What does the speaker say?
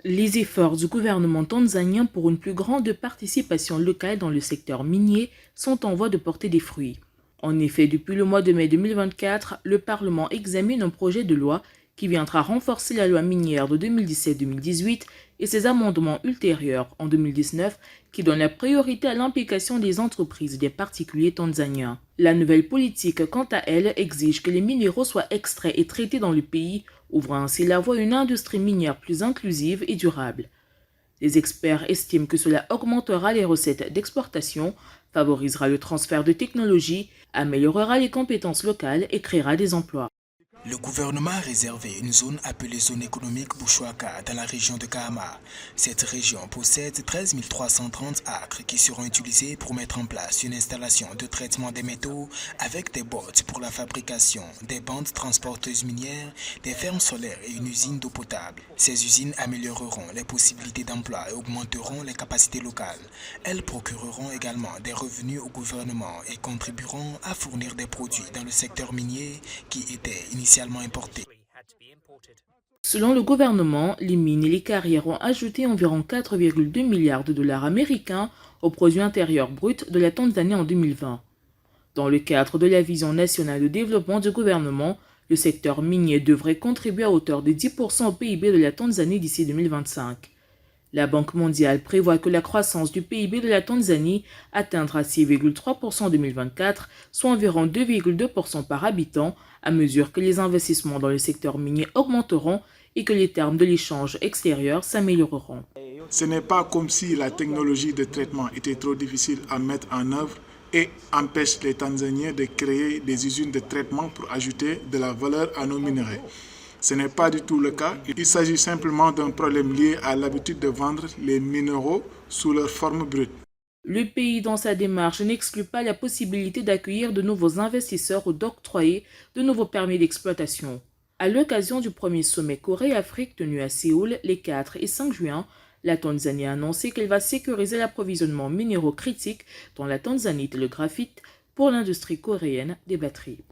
Les efforts du gouvernement tanzanien pour une plus grande participation locale dans le secteur minier sont en voie de porter des fruits. En effet, depuis le mois de mai 2024, le Parlement examine un projet de loi qui viendra renforcer la loi minière de 2017-2018 et ses amendements ultérieurs en 2019 qui donnent la priorité à l'implication des entreprises et des particuliers tanzaniens. La nouvelle politique, quant à elle, exige que les minéraux soient extraits et traités dans le pays, ouvrant ainsi la voie à une industrie minière plus inclusive et durable. Les experts estiment que cela augmentera les recettes d'exportation, favorisera le transfert de technologies, améliorera les compétences locales et créera des emplois. Le gouvernement a réservé une zone appelée zone économique Bushwaka dans la région de Kahama. Cette région possède 13 330 acres qui seront utilisés pour mettre en place une installation de traitement des métaux avec des bottes pour la fabrication, des bandes transporteuses minières, des fermes solaires et une usine d'eau potable. Ces usines amélioreront les possibilités d'emploi et augmenteront les capacités locales. Elles procureront également des revenus au gouvernement et contribueront à fournir des produits dans le secteur minier qui était initialement importés. Selon le gouvernement, les mines et les carrières ont ajouté environ 4,2 milliards de dollars américains au produit intérieur brut de la Tanzanie en 2020. Dans le cadre de la vision nationale de développement du gouvernement, le secteur minier devrait contribuer à hauteur de 10% au PIB de la Tanzanie d'ici 2025. La Banque mondiale prévoit que la croissance du PIB de la Tanzanie atteindra 6,3% en 2024, soit environ 2,2% par habitant, à mesure que les investissements dans le secteur minier augmenteront et que les termes de l'échange extérieur s'amélioreront. Ce n'est pas comme si la technologie de traitement était trop difficile à mettre en œuvre et empêche les Tanzaniens de créer des usines de traitement pour ajouter de la valeur à nos minerais. Ce n'est pas du tout le cas. Il s'agit simplement d'un problème lié à l'habitude de vendre les minéraux sous leur forme brute. Le pays, dans sa démarche, n'exclut pas la possibilité d'accueillir de nouveaux investisseurs ou d'octroyer de nouveaux permis d'exploitation. À l'occasion du premier sommet Corée-Afrique tenu à Séoul les 4 et 5 juin, la Tanzanie a annoncé qu'elle va sécuriser l'approvisionnement minéraux critiques dont la Tanzanie est le graphite pour l'industrie coréenne des batteries.